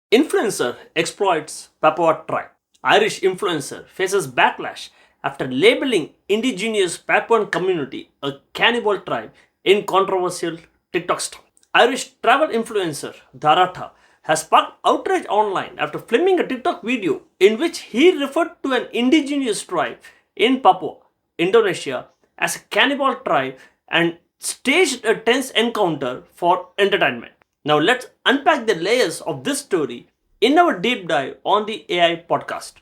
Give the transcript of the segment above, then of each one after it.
Influencer exploits Papua tribe. Irish influencer faces backlash after labeling indigenous Papuan community a cannibal tribe in controversial TikTok story. Irish travel influencer Dara has sparked outrage online after filming a TikTok video in which he referred to an indigenous tribe in Papua, Indonesia as a cannibal tribe and staged a tense encounter for entertainment. Now let's unpack the layers of this story in our deep dive on the AI podcast.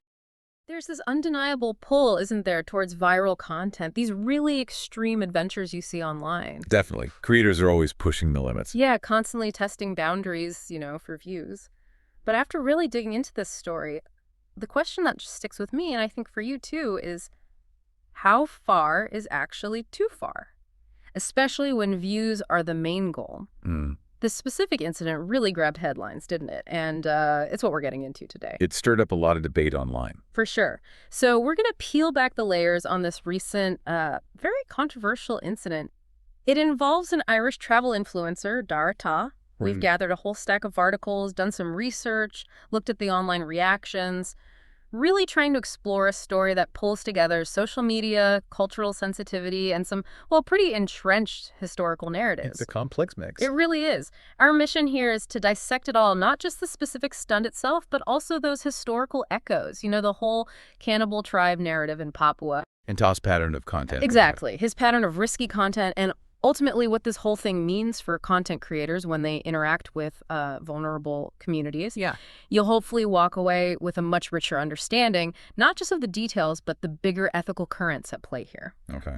There's this undeniable pull, isn't there, towards viral content, these really extreme adventures you see online. Definitely. Creators are always pushing the limits. Yeah, constantly testing boundaries, for views. But after really digging into this story, the question that just sticks with me, and I think for you too, is how far is actually too far? Especially when views are the main goal. This specific incident really grabbed headlines, didn't it? And it's what we're getting into today. It stirred up a lot of debate online. For sure. So we're going to peel back the layers on this recent, very controversial incident. It involves an Irish travel influencer, Dara. We've gathered a whole stack of articles, done some research, looked at the online reactions, really trying to explore a story that pulls together social media, cultural sensitivity, and some, pretty entrenched historical narratives. It's a complex mix. It really is. Our mission here is to dissect it all, not just the specific stunt itself, but also those historical echoes, the whole cannibal tribe narrative in Papua. And Toss' pattern of content. Exactly. His pattern of risky content and ultimately what this whole thing means for content creators when they interact with vulnerable communities. Yeah. You'll hopefully walk away with a much richer understanding, not just of the details, but the bigger ethical currents at play here. Okay.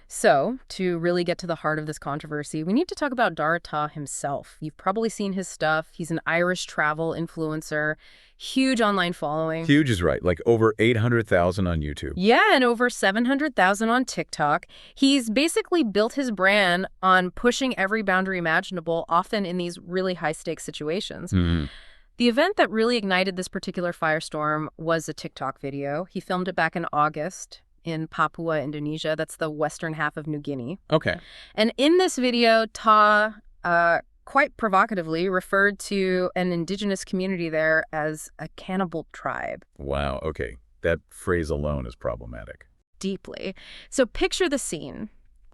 So, to really get to the heart of this controversy, we need to talk about Dara himself. You've probably seen his stuff. He's an Irish travel influencer, huge online following. Huge is right, like over 800,000 on YouTube. Yeah, and over 700,000 on TikTok. He's basically built his brand on pushing every boundary imaginable, often in these really high-stakes situations. The event that really ignited this particular firestorm was a TikTok video. He filmed it back in August in Papua, Indonesia. That's the western half of New Guinea. Okay. And in this video, quite provocatively referred to an indigenous community there as a cannibal tribe. Wow, okay. That phrase alone is problematic. Deeply. So picture the scene.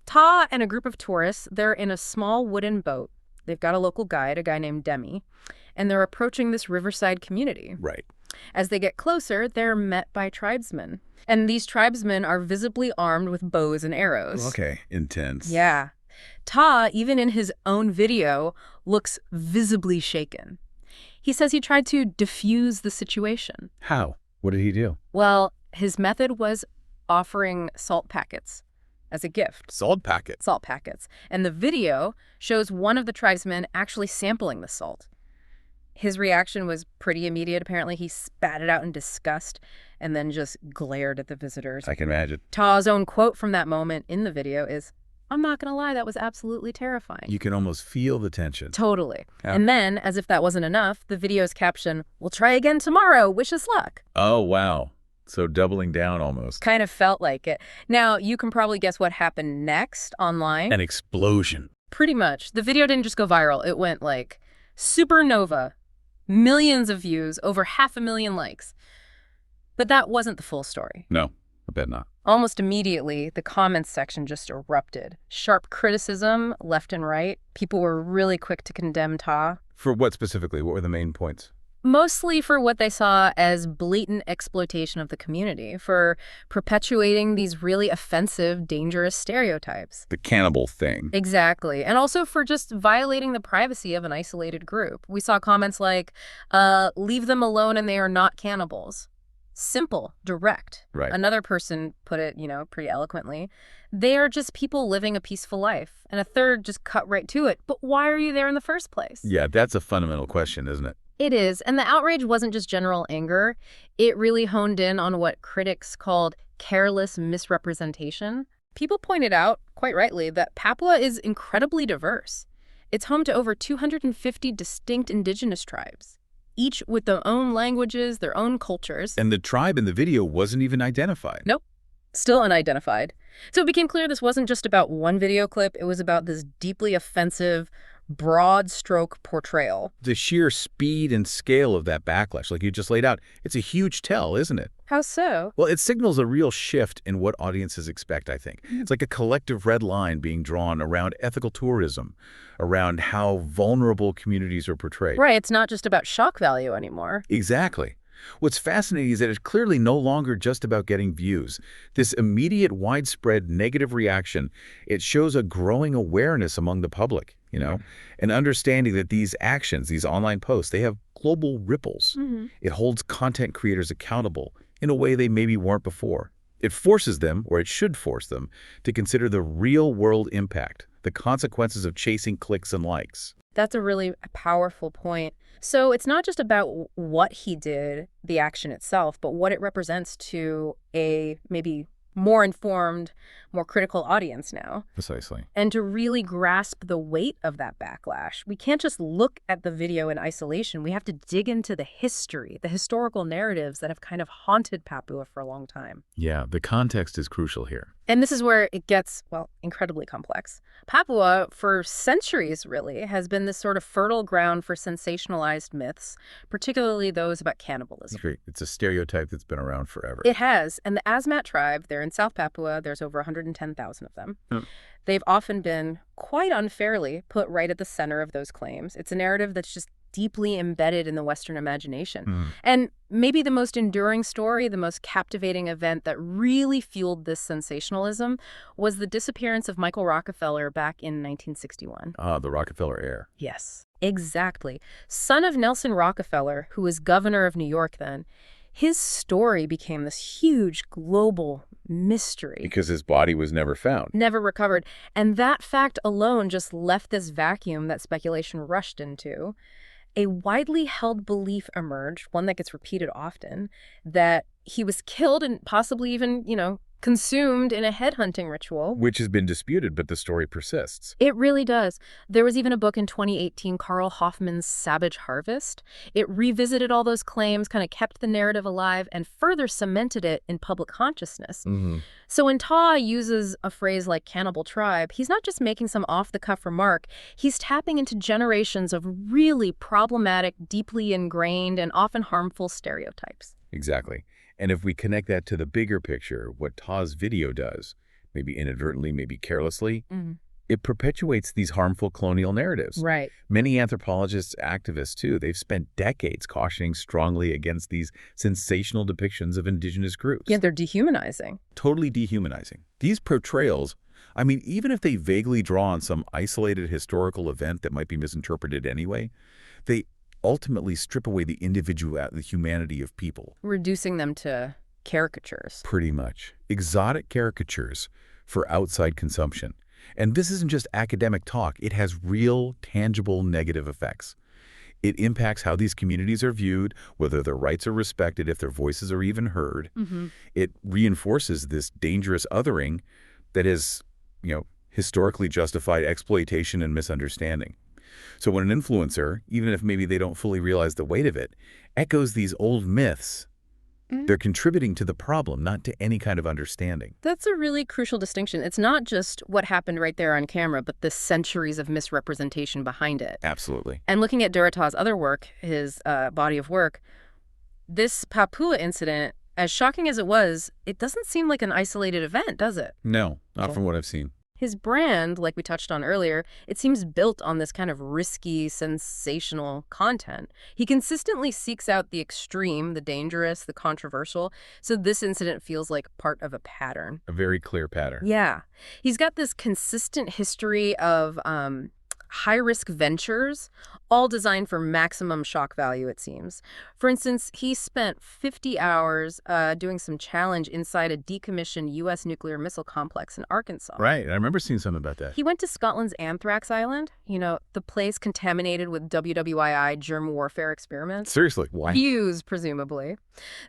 Ta and a group of tourists, they're in a small wooden boat. They've got a local guide, a guy named Demi, and they're approaching this riverside community. Right. As they get closer, they're met by tribesmen. And these tribesmen are visibly armed with bows and arrows. Okay, intense. Yeah. Ta, even in his own video, looks visibly shaken. He says he tried to diffuse the situation. How? What did he do? Well, his method was offering salt packets as a gift. Salt packet? Salt packets. And the video shows one of the tribesmen actually sampling the salt. His reaction was pretty immediate. Apparently, he spat it out in disgust and then just glared at the visitors. I can imagine. Ta's own quote from that moment in the video is, "I'm not going to lie, that was absolutely terrifying." You can almost feel the tension. Totally. Yeah. And then, as if that wasn't enough, the video's caption, "We'll try again tomorrow. Wish us luck." Oh, wow. So doubling down almost. Kind of felt like it. Now, you can probably guess what happened next online. An explosion. Pretty much. The video didn't just go viral. It went like supernova. Millions of views, over 500,000 likes. But that wasn't the full story. No, I bet not. Almost immediately, the comments section just erupted. Sharp criticism, left and right. People were really quick to condemn Ta. For what specifically? What were the main points? Mostly for what they saw as blatant exploitation of the community, for perpetuating these really offensive, dangerous stereotypes. The cannibal thing. Exactly. And also for just violating the privacy of an isolated group. We saw comments like, leave them alone and they are not cannibals. Simple, direct. Right. Another person put it, pretty eloquently. They are just people living a peaceful life. And a third just cut right to it. But why are you there in the first place? Yeah, that's a fundamental question, isn't it? It is. And the outrage wasn't just general anger. It really honed in on what critics called careless misrepresentation. People pointed out, quite rightly, that Papua is incredibly diverse. It's home to over 250 distinct indigenous tribes, each with their own languages, their own cultures. And the tribe in the video wasn't even identified. Nope. Still unidentified. So it became clear this wasn't just about one video clip. It was about this deeply offensive, broad stroke portrayal. The sheer speed and scale of that backlash, like you just laid out, it's a huge tell, isn't it? How so? Well, it signals a real shift in what audiences expect, I think. It's like a collective red line being drawn around ethical tourism, around how vulnerable communities are portrayed. Right, it's not just about shock value anymore. Exactly. What's fascinating is that it's clearly no longer just about getting views. This immediate, widespread negative reaction, it shows a growing awareness among the public, and understanding that these actions, these online posts, they have global ripples. It holds content creators accountable in a way they maybe weren't before. It forces them, or it should force them, to consider the real-world impact, the consequences of chasing clicks and likes. That's a really powerful point. So it's not just about what he did, the action itself, but what it represents to a maybe more informed, more critical audience now. Precisely. And to really grasp the weight of that backlash, we can't just look at the video in isolation. We have to dig into the history, the historical narratives that have kind of haunted Papua for a long time. Yeah, the context is crucial here. And this is where it gets, well, incredibly complex. Papua, for centuries really, has been this sort of fertile ground for sensationalized myths, particularly those about cannibalism. It's a stereotype that's been around forever. It has. And the Asmat tribe, they're in South Papua. There's over 110,000 of them. They've often been quite unfairly put right at the center of those claims. It's a narrative that's just deeply embedded in the Western imagination. And maybe the most enduring story, the most captivating event that really fueled this sensationalism was the disappearance of Michael Rockefeller back in 1961. The Rockefeller heir. Yes, exactly. Son of Nelson Rockefeller, who was governor of New York then, his story became this huge global mystery. Because his body was never found. Never recovered. And that fact alone just left this vacuum that speculation rushed into. A widely held belief emerged, one that gets repeated often, that he was killed and possibly even, consumed in a headhunting ritual. Which has been disputed, but the story persists. It really does. There was even a book in 2018, Carl Hoffman's Savage Harvest. It revisited all those claims, kind of kept the narrative alive, and further cemented it in public consciousness. So when Ta uses a phrase like cannibal tribe, he's not just making some off-the-cuff remark. He's tapping into generations of really problematic, deeply ingrained, and often harmful stereotypes. Exactly. And if we connect that to the bigger picture, what Ta's video does, maybe inadvertently, maybe carelessly, it perpetuates these harmful colonial narratives. Right. Many anthropologists, activists too, they've spent decades cautioning strongly against these sensational depictions of indigenous groups. Yeah, they're dehumanizing. Totally dehumanizing. These portrayals, even if they vaguely draw on some isolated historical event that might be misinterpreted anyway, they ultimately strip away the the humanity of people. Reducing them to caricatures. Pretty much. Exotic caricatures for outside consumption. And this isn't just academic talk. It has real, tangible negative effects. It impacts how these communities are viewed, whether their rights are respected, if their voices are even heard. It reinforces this dangerous othering that has, historically justified exploitation and misunderstanding. So when an influencer, even if maybe they don't fully realize the weight of it, echoes these old myths, they're contributing to the problem, not to any kind of understanding. That's a really crucial distinction. It's not just what happened right there on camera, but the centuries of misrepresentation behind it. Absolutely. And looking at Dara Ta's other work, his body of work, this Papua incident, as shocking as it was, it doesn't seem like an isolated event, does it? No, not from what I've seen. His brand, like we touched on earlier, it seems built on this kind of risky, sensational content. He consistently seeks out the extreme, the dangerous, the controversial. So this incident feels like part of a pattern. A very clear pattern. Yeah. He's got this consistent history of high-risk ventures, all designed for maximum shock value, it seems. For instance, he spent 50 hours doing some challenge inside a decommissioned U.S. nuclear missile complex in Arkansas. Right. I remember seeing something about that. He went to Scotland's Anthrax Island, the place contaminated with WWII germ warfare experiments. Seriously, why? Used, presumably.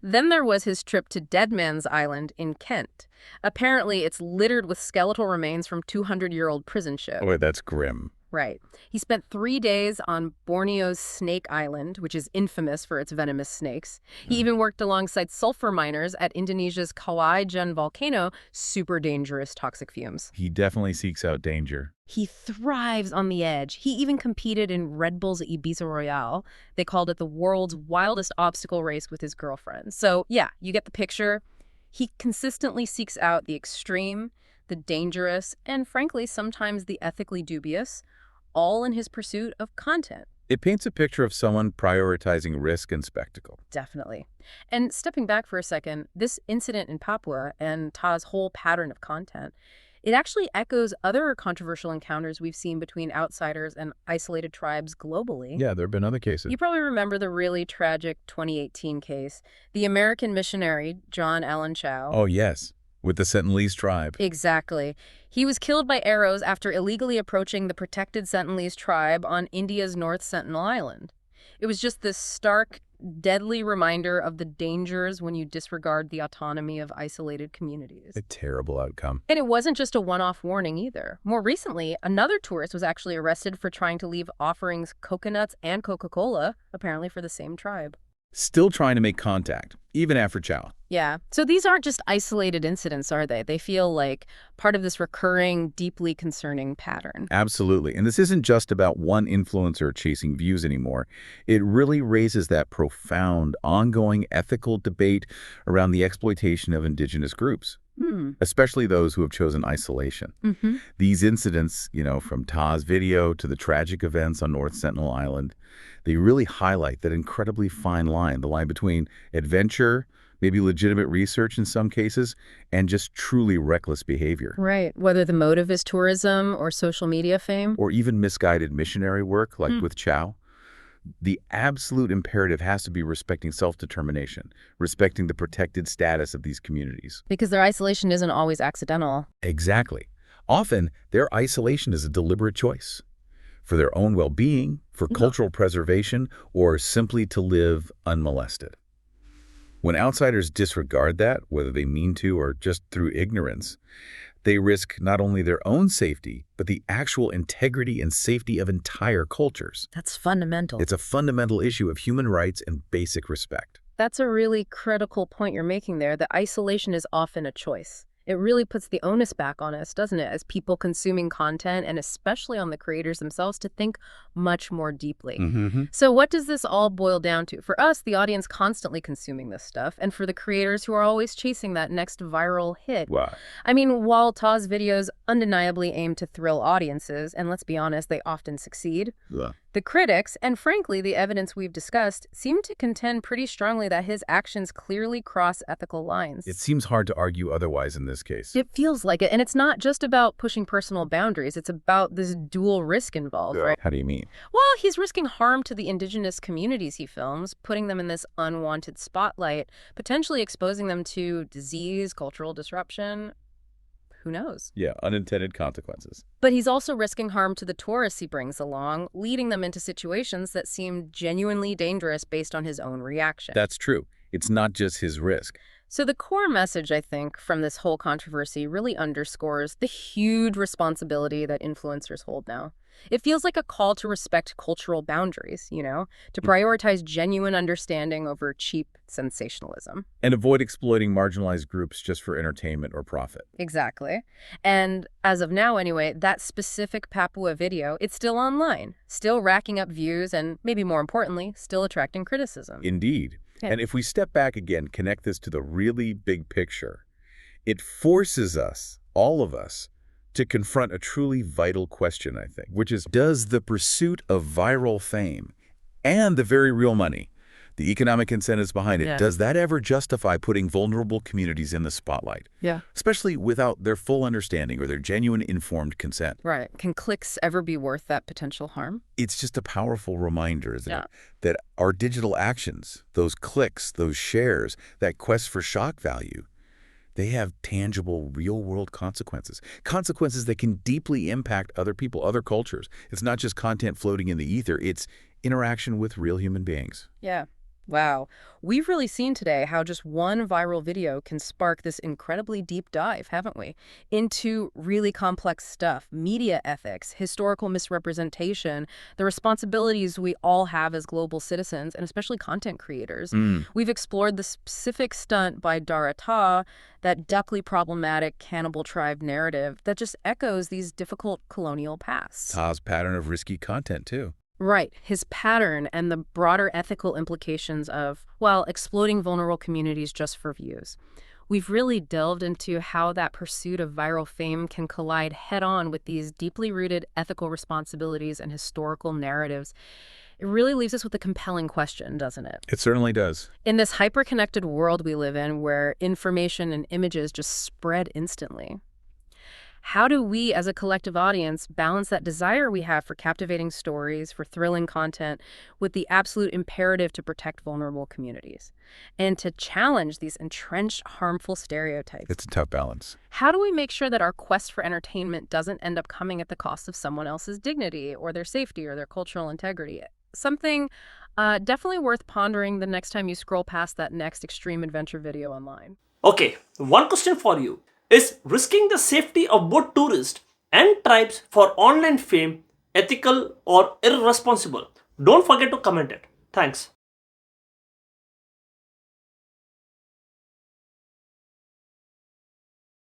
Then there was his trip to Dead Man's Island in Kent. Apparently, it's littered with skeletal remains from 200-year-old prison ships. Oh, that's grim. Right. He spent 3 days on Borneo's Snake Island, which is infamous for its venomous snakes. He even worked alongside sulfur miners at Indonesia's Kawajan volcano, super dangerous toxic fumes. He definitely seeks out danger. He thrives on the edge. He even competed in Red Bull's Ibiza Royale. They called it the world's wildest obstacle race with his girlfriend. So, yeah, you get the picture. He consistently seeks out the extreme, the dangerous, and frankly, sometimes the ethically dubious, all in his pursuit of content. It paints a picture of someone prioritizing risk and spectacle. Definitely. And stepping back for a second, this incident in Papua and Ta's whole pattern of content, it actually echoes other controversial encounters we've seen between outsiders and isolated tribes globally. Yeah, there have been other cases. You probably remember the really tragic 2018 case, the American missionary John Allen Chow. Oh, yes, with the Sentinelese tribe. Exactly. He was killed by arrows after illegally approaching the protected Sentinelese tribe on India's North Sentinel Island. It was just this stark, deadly reminder of the dangers when you disregard the autonomy of isolated communities. A terrible outcome. And it wasn't just a one-off warning either. More recently, another tourist was actually arrested for trying to leave offerings coconuts and Coca-Cola, apparently for the same tribe. Still trying to make contact, even after Chow. Yeah. So these aren't just isolated incidents, are they? They feel like part of this recurring, deeply concerning pattern. Absolutely. And this isn't just about one influencer chasing views anymore. It really raises that profound, ongoing ethical debate around the exploitation of indigenous groups, especially those who have chosen isolation. These incidents, from Ta's video to the tragic events on North Sentinel Island, they really highlight that incredibly fine line, the line between adventure, maybe legitimate research in some cases, and just truly reckless behavior. Right. Whether the motive is tourism or social media fame. Or even misguided missionary work, like with Chow. The absolute imperative has to be respecting self-determination, respecting the protected status of these communities. Because their isolation isn't always accidental. Exactly. Often, their isolation is a deliberate choice. For their own well-being, for cultural preservation, or simply to live unmolested. When outsiders disregard that, whether they mean to or just through ignorance, they risk not only their own safety, but the actual integrity and safety of entire cultures. That's fundamental. It's a fundamental issue of human rights and basic respect. That's a really critical point you're making there, that isolation is often a choice. It really puts the onus back on us, doesn't it, as people consuming content, and especially on the creators themselves, to think much more deeply. So what does this all boil down to? For us, the audience constantly consuming this stuff, and for the creators who are always chasing that next viral hit. Wow. I mean, while Ta's videos undeniably aim to thrill audiences, and let's be honest, they often succeed, the critics, and frankly the evidence we've discussed, seem to contend pretty strongly that his actions clearly cross ethical lines. It seems hard to argue otherwise in this case. It feels like it. And it's not just about pushing personal boundaries. It's about this dual risk involved, right? How do you mean? Well, he's risking harm to the indigenous communities he films, putting them in this unwanted spotlight, potentially exposing them to disease, cultural disruption. Who knows? Yeah, unintended consequences. But he's also risking harm to the tourists he brings along, leading them into situations that seem genuinely dangerous based on his own reaction. That's true. It's not just his risk. So the core message, I think, from this whole controversy really underscores the huge responsibility that influencers hold now. It feels like a call to respect cultural boundaries, to prioritize genuine understanding over cheap sensationalism. And avoid exploiting marginalized groups just for entertainment or profit. Exactly. And as of now, anyway, that specific Papua video, it's still online, still racking up views, and maybe more importantly, still attracting criticism. Indeed. Yeah. And if we step back again, connect this to the really big picture, it forces us, all of us, to confront a truly vital question, I think, which is, does the pursuit of viral fame and the very real money, the economic incentives behind it, does that ever justify putting vulnerable communities in the spotlight? Yeah. Especially without their full understanding or their genuine informed consent. Right. Can clicks ever be worth that potential harm? It's just a powerful reminder, isn't it, that our digital actions, those clicks, those shares, that quest for shock value, they have tangible, real-world consequences. Consequences that can deeply impact other people, other cultures. It's not just content floating in the ether. It's interaction with real human beings. Yeah. Wow. We've really seen today how just one viral video can spark this incredibly deep dive, haven't we? Into really complex stuff, media ethics, historical misrepresentation, the responsibilities we all have as global citizens, and especially content creators. We've explored the specific stunt by Dara, that doubly problematic cannibal tribe narrative that just echoes these difficult colonial pasts. Ta's pattern of risky content, too. Right, his pattern and the broader ethical implications of, well, exploiting vulnerable communities just for views. We've really delved into how that pursuit of viral fame can collide head-on with these deeply rooted ethical responsibilities and historical narratives. It really leaves us with a compelling question, doesn't it? It certainly does. In this hyper-connected world we live in, where information and images just spread instantly, how do we, as a collective audience, balance that desire we have for captivating stories, for thrilling content, with the absolute imperative to protect vulnerable communities and to challenge these entrenched, harmful stereotypes? It's a tough balance. How do we make sure that our quest for entertainment doesn't end up coming at the cost of someone else's dignity or their safety or their cultural integrity? Something definitely worth pondering the next time you scroll past that next extreme adventure video online. Okay, one question for you. Is risking the safety of both tourists and tribes for online fame ethical or irresponsible? Don't forget to comment it. Thanks.